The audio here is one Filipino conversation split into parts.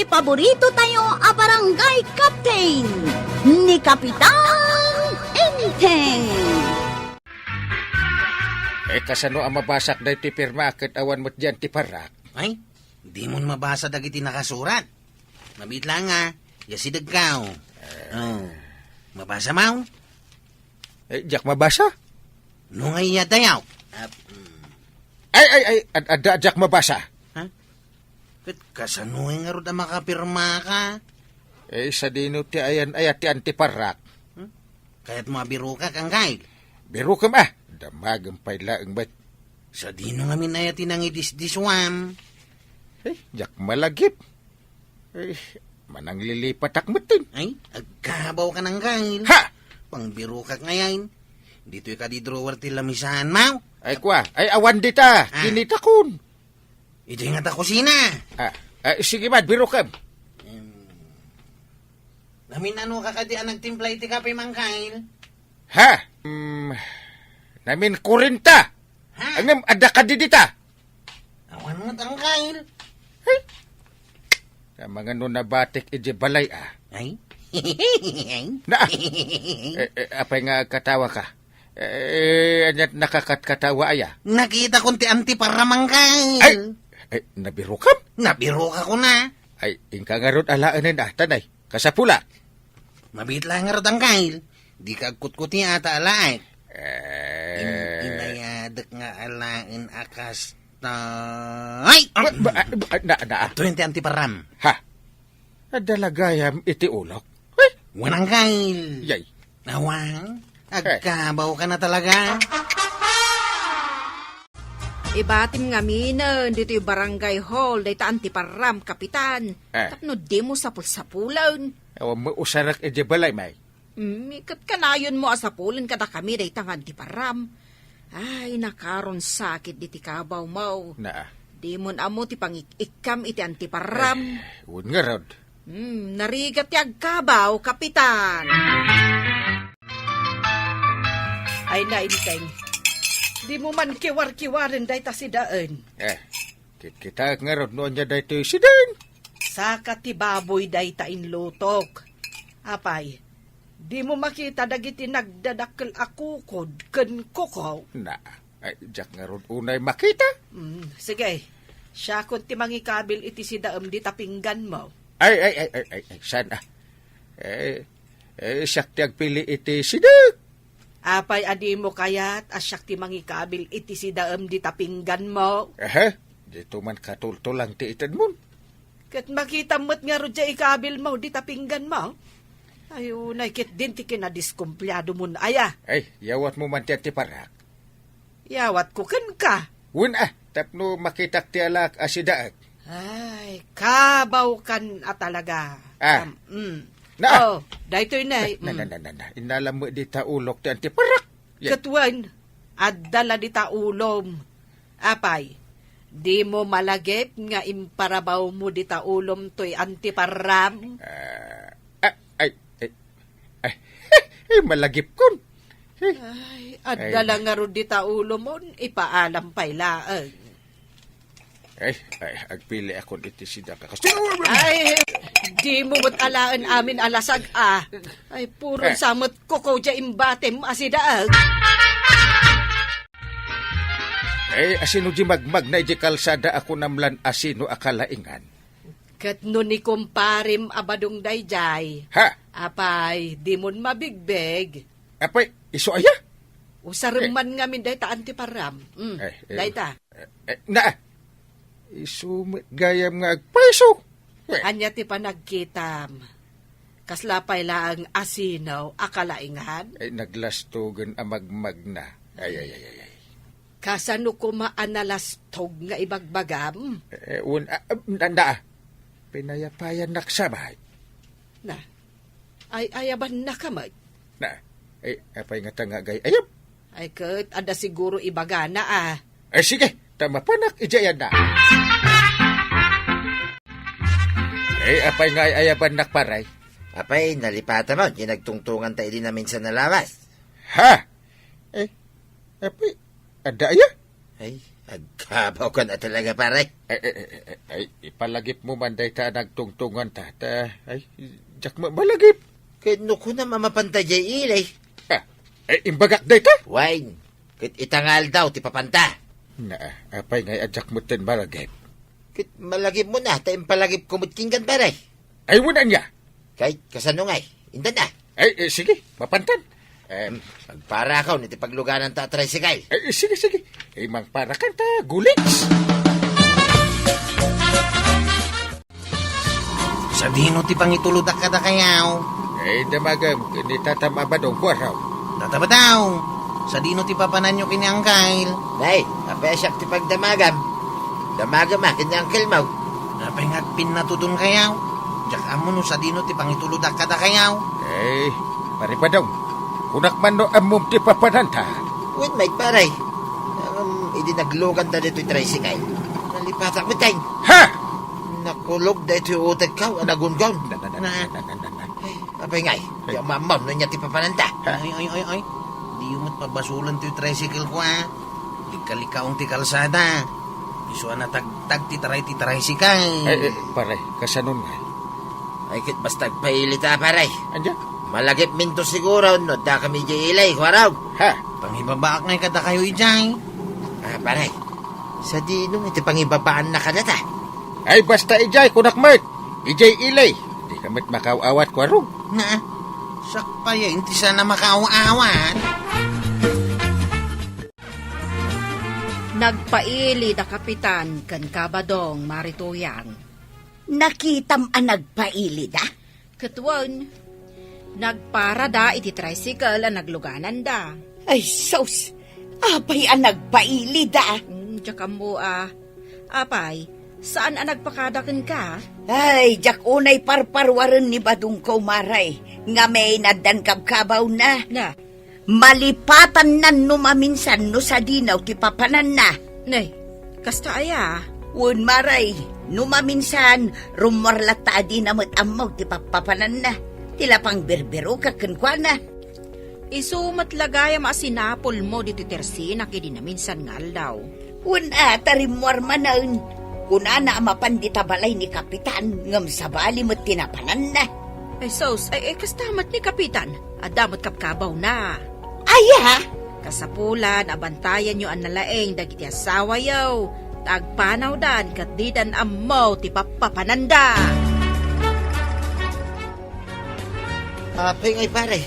iti paborito tayo a barangay captain ni Kapitan Enteng. Kasano ang mabasak na iti pirma ket awan mo't dyan ti parak? Ay, di mo mabasa dagiti nakasurat. Mabit lang nga, yasidag ka. Mabasa mo? Jak mabasa? No ngay yatayaw. Ay, ada jak mabasa. Ha? Kat kasano nga ro da makapirma ka? Sa dino ti ayan ayat ti antiparak. Kaya't mabiro ka kang kail. Biro ka ma, damagam pa'y laang ba't? Sa dino nga minayati nang idisdiswam. Jak malagip. Manang lilipat akmatin. Ay, agkabaw ka ng kail. Ha! Pangbiro ka ngayon. Dito'y ka di drawer ti lamisahan mo. Ay kwa, ay awan dita, kinita kun. Ito yung nga kusina. Sige mad, biro ka. Namin ano kakadian nagtimpla iti kape mangkail. Ha? Namin kurinta. Ha? Angam, ada ka di dita. Awan mo tangkail. Sa mga nunabatik iji balay Ay? Na, apay nga katawa ka. Anyat nakakatkatawa aya. Nakita ko ti antipara mangkail. Ay, nabiro ka? Nabiro ka ko na. Ay, ingka nga ron alaanin tanay. Kasapula. Mabit lang nga ro tangkail. Di ka kutkuti ata alain. Inayadak nga alain akas na... Ay! Na. Ito yung ti antiparam. Ha? Adalagayam iti ulok. Wanang kail. Yay. Nawang, agkabaw ka na talaga. Ibatim nga minan, dito yung barangay hall, dito antiparam, kapitan. Tapno di mo sapul-sapulan. Awa mo usarak iti balay, may. Ikat kanayon mo asapulan kada kami, dito nga antiparam. Ay, nakaron sakit diti kabaw mo. Na. Di mo amo ti pangikikam iti antiparam. Huwag nga rod. Narigat ti agkabaw, kapitan. Ay, nainteng. Di mo man kiwar-kiwarin dahi ta si daan. Kita nga rod noon niya dahito yung sidan. Saka ti baboy dahi ta inlutok. Apay, di mo makita dagiti nagdadakkel akukod ken kukaw. Na, ay, jak nga rod unay makita. Sige, siya kun ti mangikabil iti si daam di tapinggan mo. Ay, sana. Siyak ti agpili iti sidag. Apay, adi mo kayat asyak ti mangikabil iti si daam di tapinggan mo. Dito man katultulang ti itad mo. Kat makita mo't nga ro dya ikabil mo di tapinggan mo. Ayun, ay kit din ti kinadiskumplado mo na aya. Ay, yawat mo man ti parak. Yawat ko ken ka. Wun tapno makitak ti alak asidaag. Ay, kabaw kan talaga. Na. Daytoy na. Na. Inalam mo di taulok ti antiparak. Katwan, adala di taulom. Apay, di mo malagip nga imparabaw mo di taulom to'y antiparam. Ay, malagip kon. Ay, adala nga ro di taulom mo, ipaalam pa'y laang. Ay, agpili ako iti sida ka. Ay, di mo mo't alaan amin alasag Ay, puro samot kuko dya imbatem asidaag. Ay, asino di magmag na iti kalsada ako namlan asino akalaingan. Kat no ni kumparim abadong dayjay. Ha? Apay, di mo mabigbeg. Apay, iso aya? Usaruman nga min dayta antiparam. Dayta. Na, iso gayam nga agpaiso. Anya ti panagkitam. Kaslapay laang asinaw akalaingan. Ay, naglastogan amagmag na. Ay. Kasano ko maanalastog nga ibagbagam? Pinayapayan naksabay. Na, ay ayaban na kamay. Na, ay, apay nga tanga gay ayap. Ay kat, ada siguro ibaga na Ay, sige, tama panak, ijayan na. Ay, apay nga ayaban nakparay. Apay, nalipatan mo. Ginagtungtungan tayo din namin sa nalawas. Ha? Apay, ada aya? Ay, Nagkabaw ka na talaga, pare. Ay, ipalagip mo man day ta nagtungtungan ta. Ay, jak mo malagip. Kano ko na mamapantay jay ilay. Ay, imbagak day ta. Wine, kit itangal daw, ti papanta. Na, apay ngay ajak mo tin malagip. Kit malagip mo na, tayong palagip kumutkingan, pare. Ay, wala niya. Kahit kasano ngay, indan na. Ay, sige, mapantan. Magpara ka, niti pagluganan ta tricycle. Ay, sige. Ay, mang para kanta, gulits. Sa dino ti pangituludak kada kayaw. Ay, damagam, nitatama ba dong kwaraw? Tataba daw. Sa dino ti papanan nyo kini Angkyle. Nay, apesyak ti pagdamagam. Damagam kini Uncle Mau. Napay nga pinatudon kayaw. Diyak amo no sa dino ti pangituludak kada kayaw. Ay, pare pa daw. Kunak man no amum ti papananta. Wait, mate, pare. Idi naglugan ta dito yung tricycle. Nalipatak mo tayo. Ha! Nakulog dito yung utak ka, anagungon. Apay ngay, yung mamam na niya ti papananta. Ay. Di umot pabasulan ti tricycle ko ha. Likalikaong ti kalsada. Iso na tag ti tricycle. Ay, pare, kasanon nga. Ay, kit basta pailita, pare. Anja? Malagip minto siguro, no da kami di ilay, kwaraw. Ha? Pangibabaak ngay kada kayo ijay. Pare, sa dinong iti pangibabaan na kanata. Ay, basta ijay, kunak mat. Ijay ilay. Di kamit makawawat kwarong. Na, sakpaya, inti sana makaawa-awan. Nagpaili da kapitan kan kabadong marituyang. Nakitam ang nagpaili da? Katwan, nagpara da iti tricycle ang nagluganan da. Ay, sos! Apay ang nagpaili da? Tsaka mo apay, saan ang nagpakadakan ka? Ay, jak unay parparwaran ni Badong Kaumaray, nga may nadan kabkabaw na. Na, Malipatan nan numaminsan no sa dinaw ti papanan na. nay, kasta aya. Wun maray, numaminsan rumarlat ta adi namot amaw ti papapanan na. Tila pang berbero kakenkwana. Isumat lagaya maasinapol mo dito tersina kidi na minsan ngal daw. Wun tarimwar manaun. Kunana mapandita balay ni kapitan ngam sabali mo't tinapanan na. Ay sos, ay kastamat ni kapitan. Adamot kapkabaw na. Aya! Kasapulan, abantayan nyo ang nalaeng dagiti asawa yaw. Tagpanaw dan, kat di dan amaw ti papapananda. Apay ngay, pare.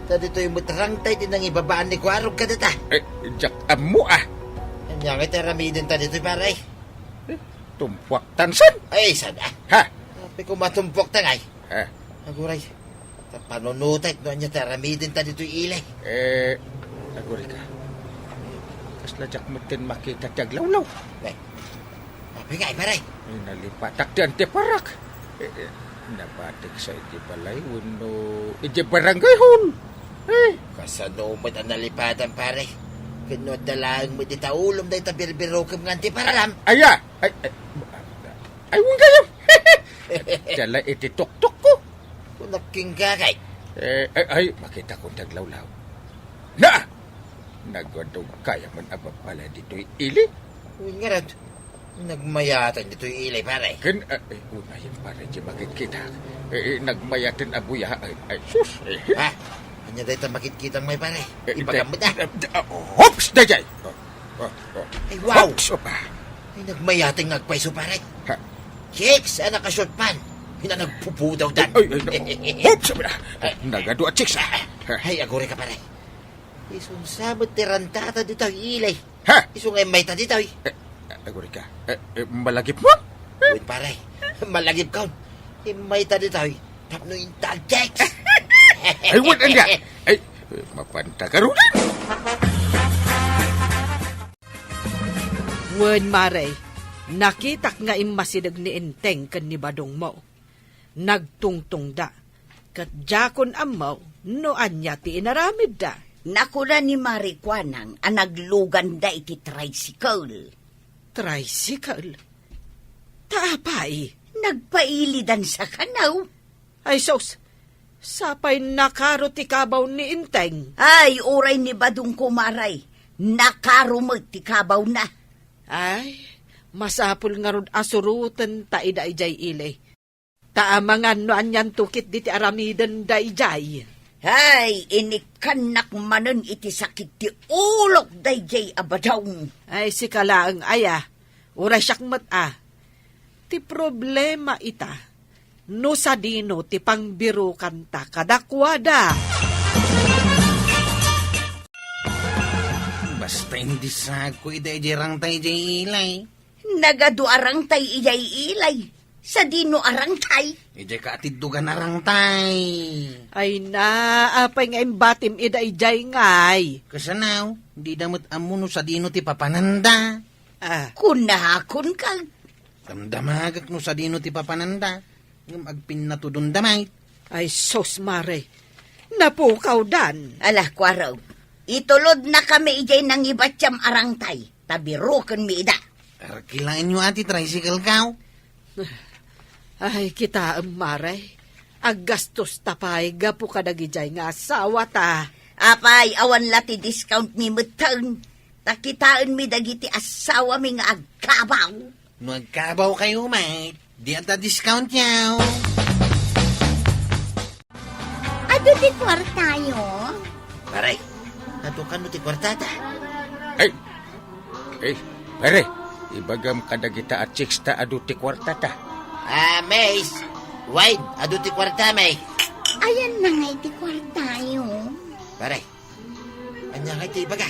Dito yung mutarangtay din ang ibabaan ni Kwarog ka dita. Ay, jak amu ah. Yang ito ramidin ta dito, pare. Tumpuak tansan. Ay, sada. Ha? Apay kumatumpok ta ngay. Ha? Aguray. Panunutay, no niya taramidin ta dito ilay. Aguri ka. Kasla jak mo tin makita tiaglawlaw. Apay ngay, pare. Ay, nalipatak di antiparak. Nabatik sa iti balay, wano iti barangay hon. Kasano mo na nalipatan, pare. Kinodalaang mo di taulom na itabirbiro kam nga antiparam. Aya! Ay, wong gayam. Dala iti tok-tok ko. Kunaking kakay. Ay, makita kong taglawlaw. Na! Nagwadong kaya man abang pala dito'y ili. Uy nga rin. Nagmayatan dito yung ilay, pare. Unahin para di makikita. Nagmayatin abuya. Ay, sus. Ha? Kanya dahil ta makikita may pare. Ipagamit na. Hops! Dajay! Ay, wow! Hops! Opa! Ay, nagmayating nagpaiso, pare. Ha? Chicks, anak ka short pan. Hina nagpupu daw dan. Hops! Nagado at chicks. Ay, agore ka, pare. Isong sabot tirantata dito yung ilay. Ha? Isong ay may ta dito. Aguri ka. Malagip mo? Uy, pare. Malagip ka. May ta dito. Tapno yung tag chicks. Ay, wala niya. Ay, mapanta ka rin. Wen Mare, nakitak nga imasidag ni Enteng kan ni Badong mo. Nagtungtung da. Kat jakon amaw, no anya ti inaramid da. Nakula ni Marikwanang ang naglugan da iti tricycle. Tricycle? Taapay. Nagpailidan sa kanaw. Ay sos, sapay nakaro ti kabaw ni Enteng. Ay, uray ni Badong Kumaray. Nakarumag ti kabaw na. Ay, masapul nga rod asurutan ta ida-ijay ilay. Taamangan no anyan tukit di ti aramiden da-ijay. Hay, inikanak manen iti sakit ti ulok dayjay abadaw. Ay, si kalaang aya, uray siyakmat Ti problema ita, no sa dino ti pangbiro kanta kadakwada. Basta hindi sa ko ida-ijay tayo jay ilay. Nagaduarang tay iyay ilay. Sa dino arang tay. Ijay ka atidugan arang tay. Ay na, apay nga imbatim ida-ijay ngay. Kasanaw, di damot amuno sa dino ti papananda. Kunahakon ka. Damdamagak no sa dino ti papananda. Ngam agpin na tudon damay. Ay, sos mare, napukaw dan. Alah, kwaraw. Itulod na kami ijay nang ibatyam arang tay. Tabirukan mi ida. Arkilain nyo ati tricycle kaw. Ay, kita mare, aggastos tapay, gapu kadagijay nga asawa ta. Apay, awan lati discount mi mutang. Takitaan mi dagiti asawa mi nga agkabaw. No agkabaw kayo, mate. Di ata discount yaw. Ado di kwartayo? Paray, ato ka no ti kwartada. Ay, pare, ibagam kadagita at chicks ta adu ti kwarta ta. Mace, wine, ado ti kwarta, may. Ayan na nga iti kwartayo. Paray, anya ka iti ibaga.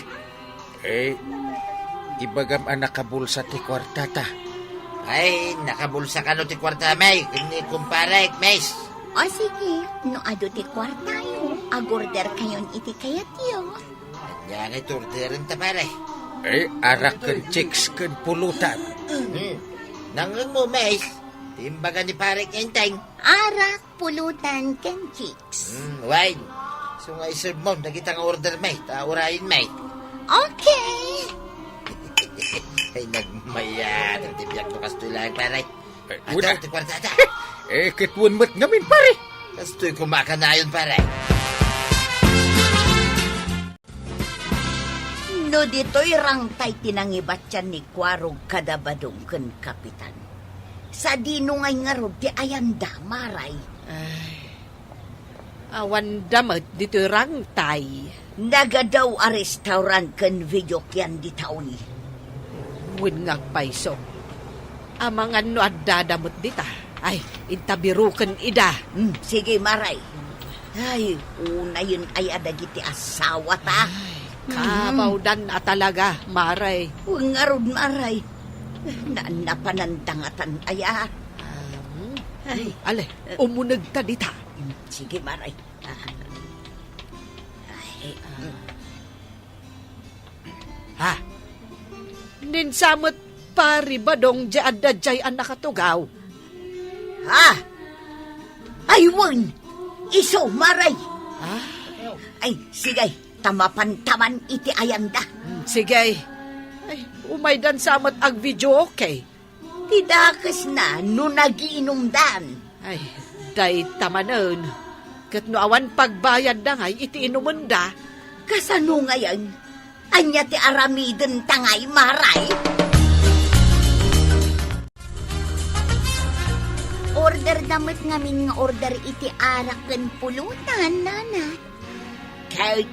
Ibagam anak kabulsa ti kwarta ta. Ay, nakabulsa ka no ti kwarta, may. Kini kumpare, Mace. O sige, no ado ti kwartayo. Agorder kayon iti kayatyo. Anya ka iti orderin ta, paray. Arak ken chicks ken pulutan. Nangang mo, Mace. Timbaga ni Parek Enteng. Arak, pulutan, ken chicks. Wine. So nga iserve mo, nakita nga order, may. Taurahin, may. Okay. Ay, nagmaya. Nagtibiyag mo kastulang, paray. Una. Ataw, ti kwartada. Kitwan mat ngamin, pare. Kastoy kumakanayon, paray. No dito'y rangtay tinangibatyan ni Kwarog kadabadong ken kapitan. Sa dino ngay nga rod ti ayanda, maray. Awan damat dito rangtay. Nagadaw a restaurant ken video kyan di taon. Win nga paiso. Amangan no adadamot dita. Ay, intabirukan ida. Sige, maray. Ay, una yun ay adagiti asawa ta. Kabaw dan na talaga, maray. Nga rod, maray. Napanandangatan aya. Ay, Ale, umunag ta dita. sige, maray. Ha? Ninsamot pari badong dyan da jay ang nakatugaw. Ha? Aywan! Iso, maray! Ha? Ay, sige, tamapan-taman iti ayanda. Sige. Ay, umaydan samot ag video okay. Tidakas na, no nagiinom dan. Ay, day tamanon. Kat no awan pagbayad na ngay, iti inuman da. Kasano ngayon? Anya ti aramiden tangay, maray? Order damat ngamin nga order iti arak ken pulutan, nana. Kahit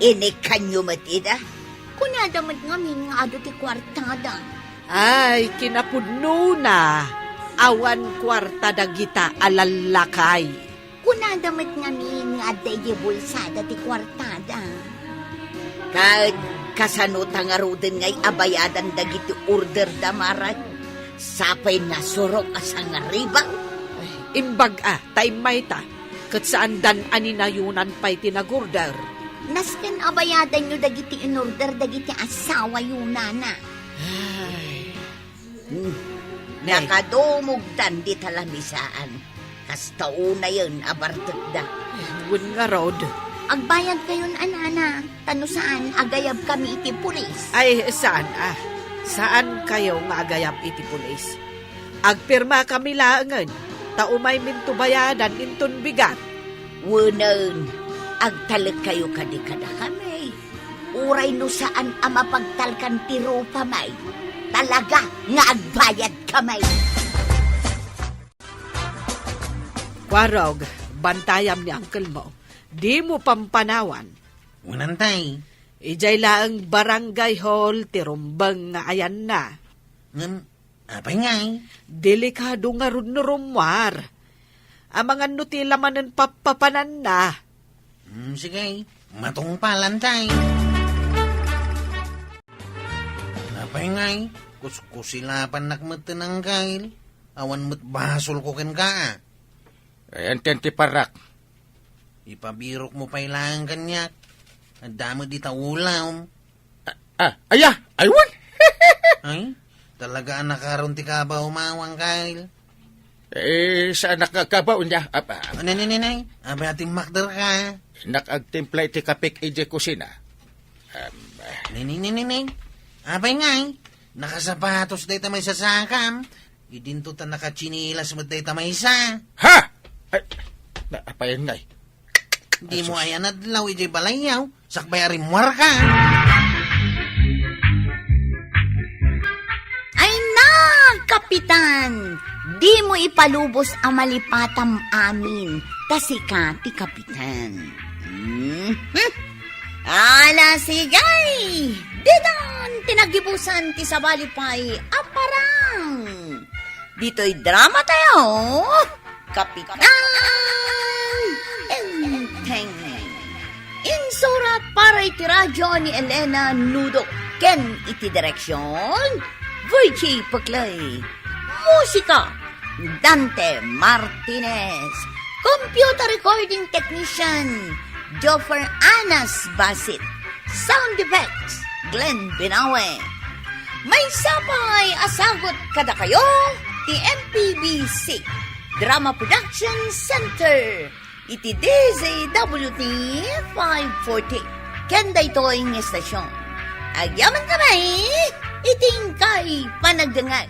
inikanyo matida? Kuna damat ngamin nga ado ti kwartada. Ay, kinapudno na. Awan kwarta dagita alalakay. Kuna damat ngamin nga aday bulsada ti kwartada. Kahit kasanuta nga ruden ngay abayadan dagiti order damarat. Sapay na surok asang nga ribang. Imbag taimay ta. Kat saan dan aninayunan pa'y tinagurder. Nasken abayadan nyo dagiti inorder dagiti asawa yun, nana. Ay. Nakadumugdan di talamisaan. Kasta una yun, abartot da. Wun nga rod. Agbayad kayon, anana. Tano saan, agayab kami iti pulis. Ay, saan Saan kayo nga agayap iti pulis? Agpirma kami laangan. Taumay minto bayadan inton bigat. Wunan, agtalag kayo kadikada kami. Uray no saan amapagtalkan ti rupa may. talaga nga agbayad kamay. Kwarog, bantayam ni uncle mo. Di mo pampanawan. Unantay. Ijay laang barangay hall, tirumbang nga ayan na. Apay ngay. Delikado nga ron na rumwar. Ang mga nutila manan papapanan na. Sige, matungpalan tay. Apay ngay, kuskusilapan nakmatan ng kail. Awan mo't basol ko ken ka. Ayan, tenti parak. Ipabirok mo pa ilang kanyak. Ang damo di taulaw. Aya, aywan. Ay, talaga nakaroon ti ka ba umawang kail? Saan nakakabaw niya? Nanay, abi ating makdar ka. Nakagtimplay ti kapik ije kusina. Ninay. Abay ngay, nakasapatos day tamay sa sakam. Idinto ta nakachinilas mo day tamay sa. Ha! Ay, apayan ngay. Di mo ayan adlaw ijay balayaw. Sakbay arimwar ka. Ay na, Kapitan! Di mo ipalubos ang malipatam amin. Kasi ka, ti Kapitan. Ala, sigay! Didan, tinagibusan ti sabalipay, aparang! Dito'y drama tayo, Kapitan! Enteng! Insurat para iti radyo ni Elena Nudo. Ken iti direksyon, Virgie Paklay. Musika, Dante Martinez. Computer recording technician, Joffer Anas Basit. Sound effects, Glenn Binawe. May sapay asagot kada kayo, ti MPBC Drama Production Center. Iti DZWT 540. Kenda ito ang estasyon. Agyaman kamay, iting kay panagdangag.